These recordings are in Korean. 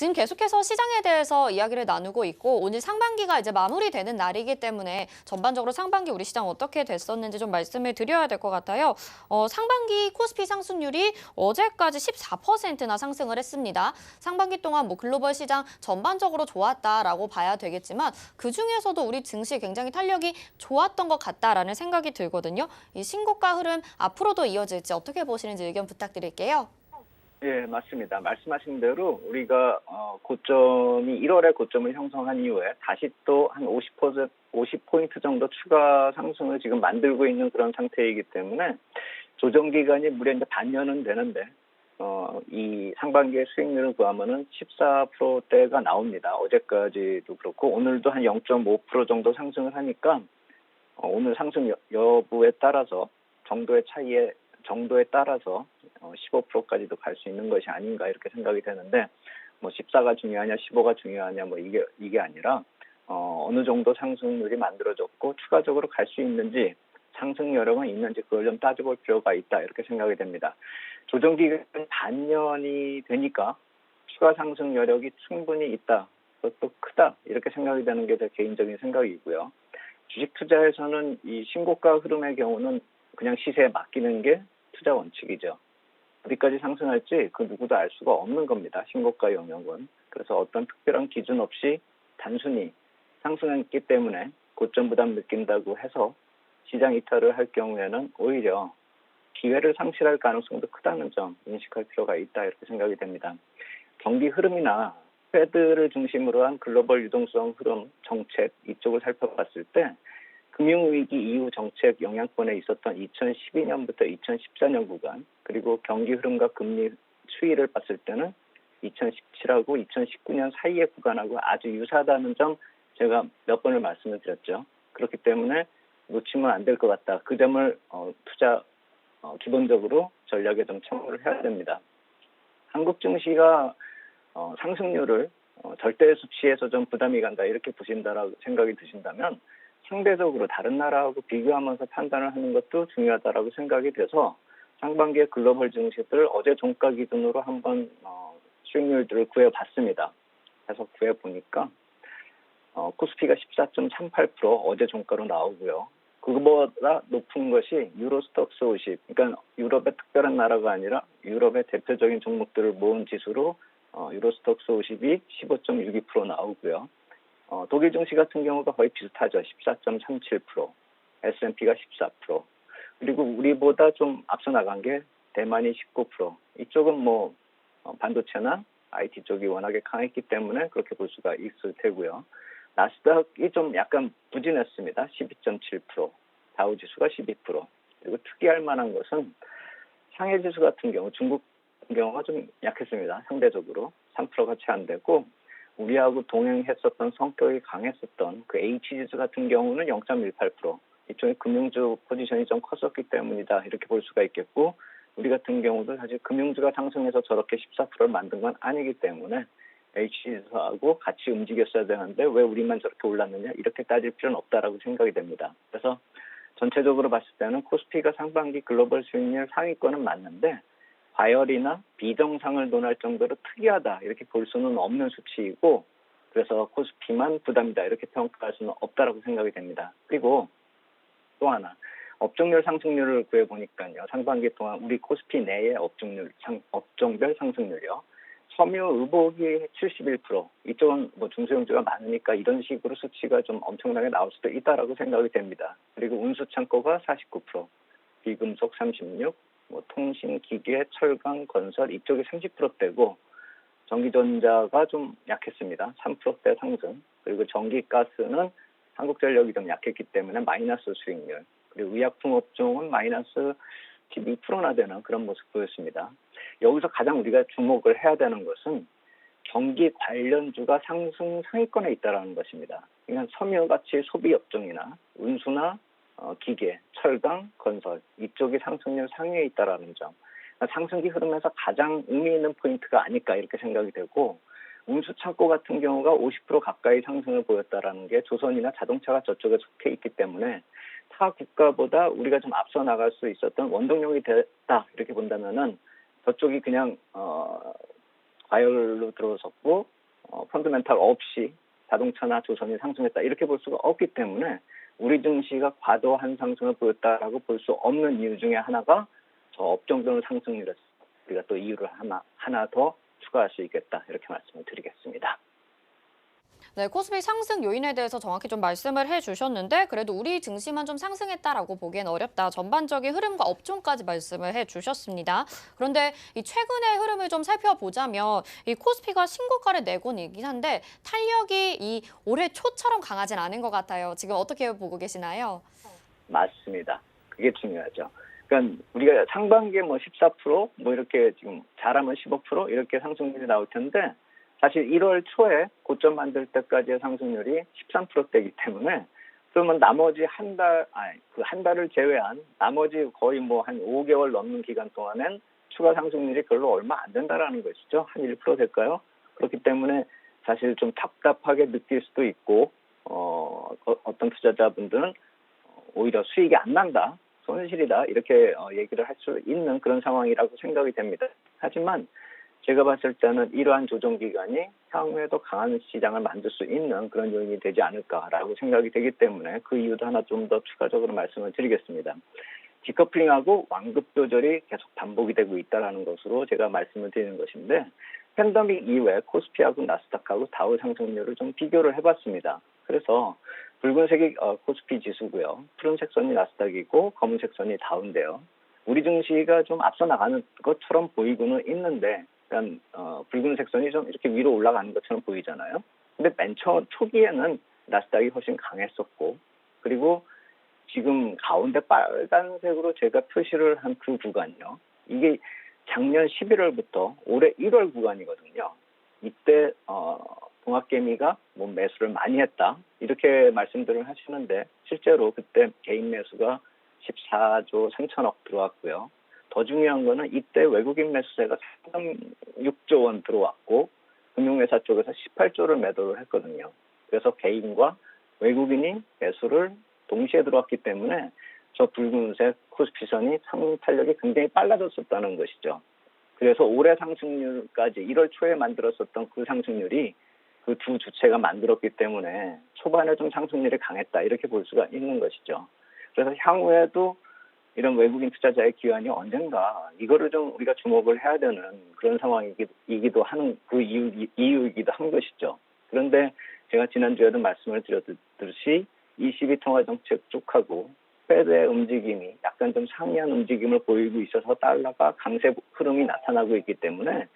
지금 계속해서 시장에 대해서 이야기를 나누고 있고 오늘 상반기가 이제 마무리되는 날이기 때문에 전반적으로 상반기 우리 시장 어떻게 됐었는지 좀 말씀을 드려야 될 것 같아요. 상반기 코스피 상승률이 어제까지 14%나 상승을 했습니다. 상반기 동안 뭐 글로벌 시장 전반적으로 좋았다라고 봐야 되겠지만 그중에서도 우리 증시 굉장히 탄력이 좋았던 것 같다라는 생각이 들거든요. 이 신고가 흐름 앞으로도 이어질지 어떻게 보시는지 의견 부탁드릴게요. 예, 맞습니다. 말씀하신 대로 우리가 고점이 1월에 고점을 형성한 이후에 다시 또 한 50포인트 정도 추가 상승을 지금 만들고 있는 그런 상태이기 때문에 조정 기간이 무려 이제 반년은 되는데 이 상반기에 수익률을 구하면은 14%대가 나옵니다. 어제까지도 그렇고 오늘도 한 0.5% 정도 상승을 하니까 오늘 상승 여부에 따라서 정도에 따라서 15%까지도 갈 수 있는 것이 아닌가 이렇게 생각이 되는데 뭐 14가 중요하냐 15가 중요하냐 뭐 이게 아니라 어느 정도 상승률이 만들어졌고 추가적으로 갈 수 있는지 상승 여력은 있는지 그걸 좀 따져볼 필요가 있다 이렇게 생각이 됩니다. 조정 기간 반년이 되니까 추가 상승 여력이 충분히 있다. 그것도 크다 이렇게 생각이 되는 게 제 개인적인 생각이고요. 주식 투자에서는 이 신고가 흐름의 경우는 그냥 시세에 맡기는 게 투자 원칙이죠. 어디까지 상승할지 그 누구도 알 수가 없는 겁니다. 신고가 영역은. 그래서 어떤 특별한 기준 없이 단순히 상승했기 때문에 고점 부담 느낀다고 해서 시장 이탈을 할 경우에는 오히려 기회를 상실할 가능성도 크다는 점 인식할 필요가 있다 이렇게 생각이 됩니다. 경기 흐름이나 패드를 중심으로 한 글로벌 유동성 흐름 정책 이쪽을 살펴봤을 때 금융위기 이후 정책 영향권에 있었던 2012년부터 2014년 구간 그리고 경기 흐름과 금리 추이를 봤을 때는 2017하고 2019년 사이의 구간하고 아주 유사하다는 점 제가 몇 번을 말씀을 드렸죠. 그렇기 때문에 놓치면 안 될 것 같다. 그 점을 투자 기본적으로 전략에 좀 참고를 해야 됩니다. 한국 증시가 상승률을 절대 수치에서 좀 부담이 간다 이렇게 보신다라고 생각이 드신다면 상대적으로 다른 나라하고 비교하면서 판단을 하는 것도 중요하다라고 생각이 돼서 상반기에 글로벌 증시들 어제 종가 기준으로 한번 수익률들을 구해봤습니다. 그래서 구해보니까 코스피가 14.38% 어제 종가로 나오고요. 그거보다 높은 것이 유로스톡스 50, 그러니까 유럽의 특별한 나라가 아니라 유럽의 대표적인 종목들을 모은 지수로 유로스톡스 50이 15.62% 나오고요. 독일 증시 같은 경우가 거의 비슷하죠. 14.37%, S&P가 14%, 그리고 우리보다 좀 앞서 나간 게 대만이 19%. 이쪽은 뭐 반도체나 IT 쪽이 워낙에 강했기 때문에 그렇게 볼 수가 있을 테고요. 나스닥이 좀 약간 부진했습니다. 12.7%, 다우지수가 12%. 그리고 특이할 만한 것은 상해지수 같은 경우, 중국 같은 경우가 좀 약했습니다. 상대적으로 3%가 채 안 되고 우리하고 동행했었던 성격이 강했었던 그 H지수 같은 경우는 0.18%. 이쪽에 금융주 포지션이 좀 컸었기 때문이다. 이렇게 볼 수가 있겠고 우리 같은 경우도 사실 금융주가 상승해서 저렇게 14%를 만든 건 아니기 때문에 H지수하고 같이 움직였어야 되는데 왜 우리만 저렇게 올랐느냐 이렇게 따질 필요는 없다라고 생각이 됩니다. 그래서 전체적으로 봤을 때는 코스피가 상반기 글로벌 수익률 상위권은 맞는데 과열이나 비정상을 논할 정도로 특이하다 이렇게 볼 수는 없는 수치이고 그래서 코스피만 부담이다 이렇게 평가할 수는 없다라고 생각이 됩니다. 그리고 또 하나 업종별 상승률을 구해보니까요. 상반기 동안 우리 코스피 내의 업종별 상승률이요. 섬유, 의복이 71%. 이쪽은 뭐 중소형주가 많으니까 이런 식으로 수치가 좀 엄청나게 나올 수도 있다라고 생각이 됩니다. 그리고 운수창고가 49%, 비금속 36%, 뭐 통신, 기계, 철강, 건설 이쪽이 30%대고 전기전자가 좀 약했습니다. 3%대 상승. 그리고 전기가스는 한국전력이 좀 약했기 때문에 마이너스 수익률. 그리고 의약품 업종은 마이너스 12%나 되는 그런 모습 보였습니다. 여기서 가장 우리가 주목을 해야 되는 것은 경기 관련주가 상승 상위권에 있다는 것입니다. 그러니까 섬유같이 소비 업종이나 운수나 기계, 철강, 건설 이쪽이 상승률 상위에 있다는 점. 그러니까 상승기 흐름에서 가장 의미 있는 포인트가 아닐까 이렇게 생각이 되고 운수창고 같은 경우가 50% 가까이 상승을 보였다는 게 조선이나 자동차가 저쪽에 속해 있기 때문에 타 국가보다 우리가 좀 앞서 나갈 수 있었던 원동력이 됐다 이렇게 본다면은 저쪽이 그냥 과열로 들어섰고 펀더멘탈 없이 자동차나 조선이 상승했다 이렇게 볼 수가 없기 때문에 우리 증시가 과도한 상승을 보였다라고 볼 수 없는 이유 중에 하나가 저 업종별 상승률에서 우리가 또 이유를 하나 더 추가할 수 있겠다 이렇게 말씀을 드리겠습니다. 네, 코스피 상승 요인에 대해서 정확히 좀 말씀을 해주셨는데 그래도 우리 증시만 좀 상승했다라고 보기엔 어렵다. 전반적인 흐름과 업종까지 말씀을 해주셨습니다. 그런데 이 최근의 흐름을 좀 살펴보자면 이 코스피가 신고가를 내곤 있긴 한데 탄력이 이 올해 초처럼 강하진 않은 것 같아요. 지금 어떻게 보고 계시나요? 맞습니다. 그게 중요하죠. 그러니까 우리가 상반기에 뭐 14%뭐 이렇게 지금 잘하면 15% 이렇게 상승률이 나올 텐데 사실 1월 초에 고점 만들 때까지의 상승률이 13%대이기 때문에 그러면 나머지 한 달을 제외한 나머지 거의 뭐 한 5개월 넘는 기간 동안엔 추가 상승률이 별로 얼마 안 된다라는 것이죠. 한 1% 될까요? 그렇기 때문에 사실 좀 답답하게 느낄 수도 있고 어떤 투자자분들은 오히려 수익이 안 난다, 손실이다 이렇게 얘기를 할 수 있는 그런 상황이라고 생각이 됩니다. 하지만 제가 봤을 때는 이러한 조정 기간이 향후에도 강한 시장을 만들 수 있는 그런 요인이 되지 않을까라고 생각이 되기 때문에 그 이유도 하나 좀 더 추가적으로 말씀을 드리겠습니다. 디커플링하고 완급 조절이 계속 반복이 되고 있다는 것으로 제가 말씀을 드리는 것인데 팬데믹 이후에 코스피하고 나스닥하고 다우 상승률을 좀 비교를 해봤습니다. 그래서 붉은색이 코스피 지수고요. 푸른색 선이 나스닥이고 검은색 선이 다우인데요. 우리 증시가 좀 앞서 나가는 것처럼 보이고는 있는데 붉은색 선이 좀 이렇게 위로 올라가는 것처럼 보이잖아요. 근데 맨 초기에는 나스닥이 훨씬 강했었고 그리고 지금 가운데 빨간색으로 제가 표시를 한 그 구간이요. 이게 작년 11월부터 올해 1월 구간이거든요. 이때 동학개미가 뭐 매수를 많이 했다 이렇게 말씀들을 하시는데 실제로 그때 개인 매수가 14조 3천억 들어왔고요. 더 중요한 거는 이때 외국인 매수세가 3.6조 원 들어왔고 금융회사 쪽에서 18조를 매도를 했거든요. 그래서 개인과 외국인이 매수를 동시에 들어왔기 때문에 저 붉은색 코스피선이 상승 탄력이 굉장히 빨라졌었다는 것이죠. 그래서 올해 상승률까지 1월 초에 만들었었던 그 상승률이 그 두 주체가 만들었기 때문에 초반에 좀 상승률이 강했다 이렇게 볼 수가 있는 것이죠. 그래서 향후에도 이런 외국인 투자자의 기관이 언젠가 이거를 좀 우리가 주목을 해야 되는 그런 상황이기도 하는 그 이유이기도 한 것이죠. 그런데 제가 지난주에도 말씀을 드렸듯이 ECB 통화정책 쪽하고 패드의 움직임이 약간 좀 상이한 움직임을 보이고 있어서 달러가 강세 흐름이 나타나고 있기 때문에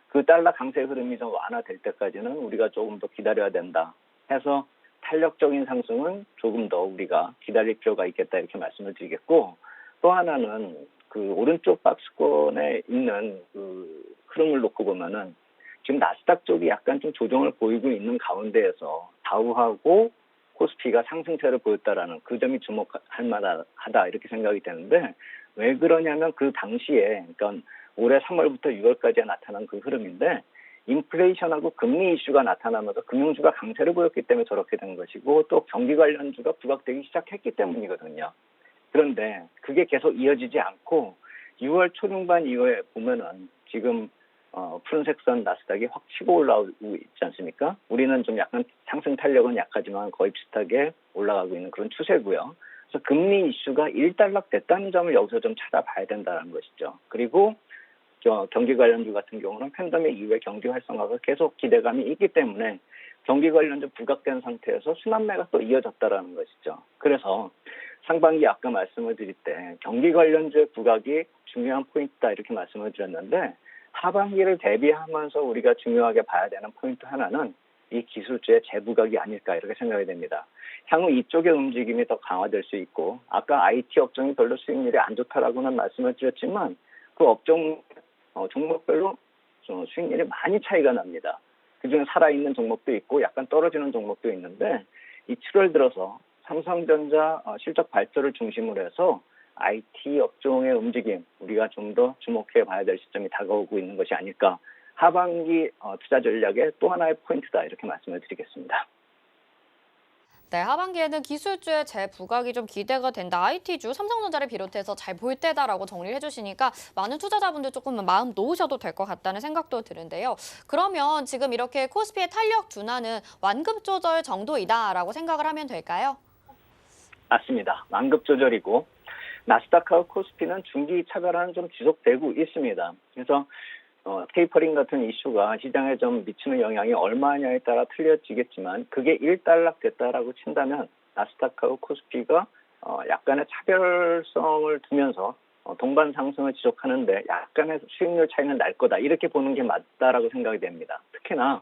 그 달러 강세 흐름이 좀 완화될 때까지는 우리가 조금 더 기다려야 된다 해서 탄력적인 상승은 조금 더 우리가 기다릴 필요가 있겠다 이렇게 말씀을 드리겠고 또 하나는 그 오른쪽 박스권에 있는 그 흐름을 놓고 보면은 지금 나스닥 쪽이 약간 좀 조정을 보이고 있는 가운데에서 다우하고 코스피가 상승세를 보였다라는 그 점이 주목할 만하다 이렇게 생각이 되는데 왜 그러냐면 그 당시에 그러니까 올해 3월부터 6월까지 나타난 그 흐름인데 인플레이션하고 금리 이슈가 나타나면서 금융주가 강세를 보였기 때문에 저렇게 된 것이고 또 경기 관련주가 부각되기 시작했기 때문이거든요. 그런데 그게 계속 이어지지 않고 6월 초중반 이후에 보면은 지금 푸른색 선 나스닥이 확 치고 올라오고 있지 않습니까? 우리는 좀 약간 상승 탄력은 약하지만 거의 비슷하게 올라가고 있는 그런 추세고요. 그래서 금리 이슈가 일단락됐다는 점을 여기서 좀 찾아봐야 된다는 것이죠. 그리고 경기 관련주 같은 경우는 팬데믹 이후에 경기 활성화가 계속 기대감이 있기 때문에 경기 관련주 부각된 상태에서 순환매가 또 이어졌다라는 것이죠. 그래서 상반기 아까 말씀을 드릴 때 경기 관련주의 부각이 중요한 포인트다 이렇게 말씀을 드렸는데 하반기를 대비하면서 우리가 중요하게 봐야 되는 포인트 하나는 이 기술주의 재부각이 아닐까 이렇게 생각이 됩니다. 향후 이쪽의 움직임이 더 강화될 수 있고 아까 IT 업종이 별로 수익률이 안 좋다라고는 말씀을 드렸지만 그 업종 종목별로 수익률이 많이 차이가 납니다. 그중에 살아있는 종목도 있고 약간 떨어지는 종목도 있는데 이 7월 들어서 삼성전자 실적 발표를 중심으로 해서 IT 업종의 움직임 우리가 좀 더 주목해 봐야 될 시점이 다가오고 있는 것이 아닐까. 하반기 투자 전략의 또 하나의 포인트다 이렇게 말씀을 드리겠습니다. 네, 하반기에는 기술주의 재부각이 좀 기대가 된다. IT주, 삼성전자를 비롯해서 잘 볼 때다라고 정리를 해주시니까 많은 투자자분들 조금 마음 놓으셔도 될 것 같다는 생각도 드는데요. 그러면 지금 이렇게 코스피의 탄력 둔화는 완급 조절 정도이다라고 생각을 하면 될까요? 맞습니다. 완급 조절이고 나스닥하고 코스피는 중기 차별화는 좀 지속되고 있습니다. 그래서 테이퍼링 같은 이슈가 시장에 좀 미치는 영향이 얼마냐에 따라 틀려지겠지만 그게 일단락 됐다라고 친다면 나스닥하고 코스피가 약간의 차별성을 두면서 동반 상승을 지속하는데 약간의 수익률 차이는 날 거다. 이렇게 보는 게 맞다라고 생각이 됩니다. 특히나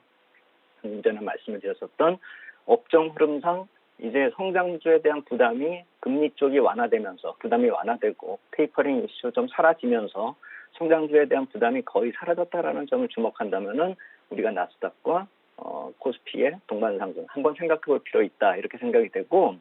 방금 전에 말씀을 드렸었던 업종 흐름상 이제 성장주에 대한 부담이 금리 쪽이 완화되면서 부담이 완화되고 테이퍼링 이슈 좀 사라지면서 성장주에 대한 부담이 거의 사라졌다라는 점을 주목한다면은 우리가 나스닥과 코스피의 동반 상승 한번 생각해 볼 필요 있다 이렇게 생각이 되고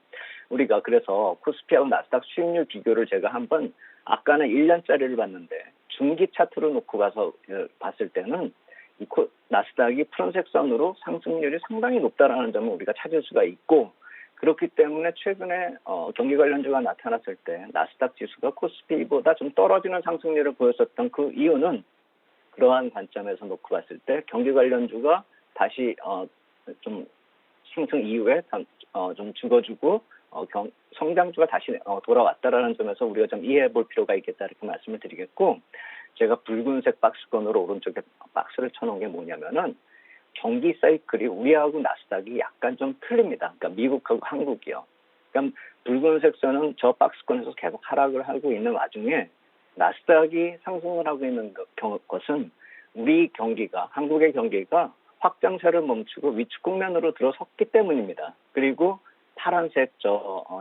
우리가 그래서 코스피하고 나스닥 수익률 비교를 제가 한번 아까는 1년짜리를 봤는데 중기 차트로 놓고 가서 봤을 때는 이 나스닥이 푸른색 선으로 상승률이 상당히 높다라는 점을 우리가 찾을 수가 있고 그렇기 때문에 최근에 경기 관련주가 나타났을 때 나스닥 지수가 코스피보다 좀 떨어지는 상승률을 보였었던 그 이유는 그러한 관점에서 놓고 봤을 때 경기 관련주가 다시 좀 상승 이후에 좀 죽어주고 성장주가 다시 돌아왔다라는 점에서 우리가 좀 이해해 볼 필요가 있겠다 이렇게 말씀을 드리겠고 제가 붉은색 박스권으로 오른쪽에 박스를 쳐놓은 게 뭐냐면은 경기 사이클이 우리하고 나스닥이 약간 좀 틀립니다. 그러니까 미국하고 한국이요. 그러니까 붉은색 선은 저 박스권에서 계속 하락을 하고 있는 와중에 나스닥이 상승을 하고 있는 것은 우리 경기가 한국의 경기가 확장세를 멈추고 위축 국면으로 들어섰기 때문입니다. 그리고 파란색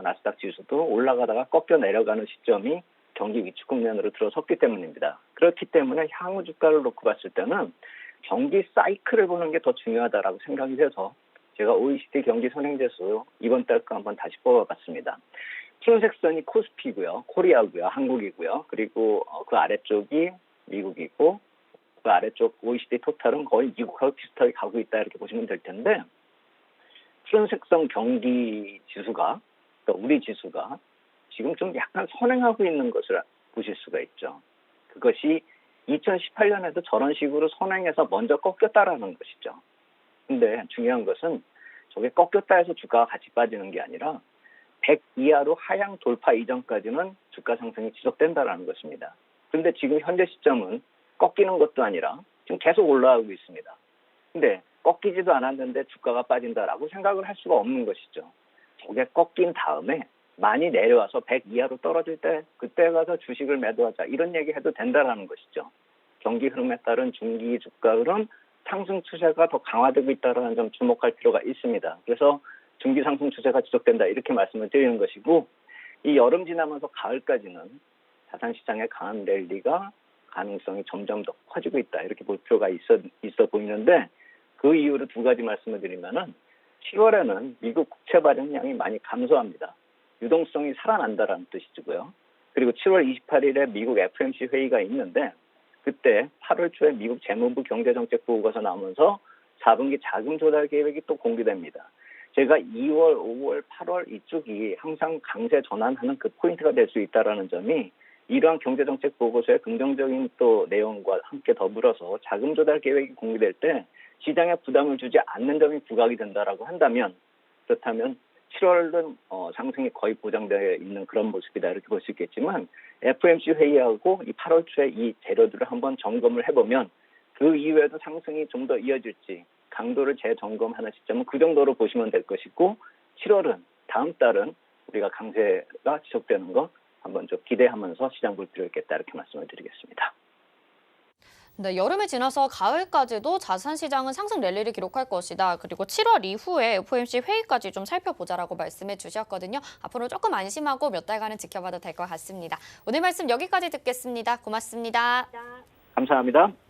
나스닥 지수도 올라가다가 꺾여 내려가는 시점이 경기 위축 국면으로 들어섰기 때문입니다. 그렇기 때문에 향후 주가를 놓고 봤을 때는 경기 사이클을 보는 게 더 중요하다라고 생각이 돼서 제가 OECD 경기 선행지수 이번 달 거 한번 다시 뽑아봤습니다. 푸른색 선이 코스피고요, 코리아고요, 한국이고요. 그리고 그 아래쪽이 미국이고 그 아래쪽 OECD 토탈은 거의 미국하고 비슷하게 가고 있다 이렇게 보시면 될 텐데 푸른색 선 경기 지수가 그러니까 우리 지수가 지금 좀 약간 선행하고 있는 것을 보실 수가 있죠. 그것이 2018년에도 저런 식으로 선행해서 먼저 꺾였다라는 것이죠. 근데 중요한 것은 저게 꺾였다 해서 주가가 같이 빠지는 게 아니라 100 이하로 하향 돌파 이전까지는 주가 상승이 지속된다라는 것입니다. 그런데 지금 현재 시점은 꺾이는 것도 아니라 지금 계속 올라가고 있습니다. 근데 꺾이지도 않았는데 주가가 빠진다라고 생각을 할 수가 없는 것이죠. 저게 꺾인 다음에 많이 내려와서 100 이하로 떨어질 때 그때 가서 주식을 매도하자 이런 얘기 해도 된다라는 것이죠. 경기 흐름에 따른 중기 주가 흐름 상승 추세가 더 강화되고 있다는 점 주목할 필요가 있습니다. 그래서 중기 상승 추세가 지속된다 이렇게 말씀을 드리는 것이고 이 여름 지나면서 가을까지는 자산시장의 강한 랠리가 가능성이 점점 더 커지고 있다 이렇게 볼 필요가 있어 보이는데 그 이유로 두 가지 말씀을 드리면은 7월에는 미국 국채 발행량이 많이 감소합니다. 유동성이 살아난다라는 뜻이고요. 그리고 7월 28일에 미국 FOMC 회의가 있는데 그때 8월 초에 미국 재무부 경제정책 보고가 나오면서 4분기 자금 조달 계획이 또 공개됩니다. 제가 2월, 5월, 8월 이쪽이 항상 강세 전환하는 그 포인트가 될 수 있다는 점이 이러한 경제정책 보고서의 긍정적인 또 내용과 함께 더불어서 자금 조달 계획이 공개될 때 시장에 부담을 주지 않는 점이 부각이 된다라고 한다면 그렇다면 7월은 상승이 거의 보장되어 있는 그런 모습이다 이렇게 볼 수 있겠지만 FOMC 회의하고 이 8월 초에 이 재료들을 한번 점검을 해보면 그 이후에도 상승이 좀 더 이어질지 강도를 재점검하는 시점은 그 정도로 보시면 될 것이고 7월은 다음 달은 우리가 강세가 지속되는 거 한번 좀 기대하면서 시장 볼 필요 있겠다 이렇게 말씀을 드리겠습니다. 네, 여름이 지나서 가을까지도 자산시장은 상승 랠리를 기록할 것이다. 그리고 7월 이후에 FOMC 회의까지 좀 살펴보자라고 말씀해 주셨거든요. 앞으로 조금 안심하고 몇 달간은 지켜봐도 될 것 같습니다. 오늘 말씀 여기까지 듣겠습니다. 고맙습니다. 감사합니다.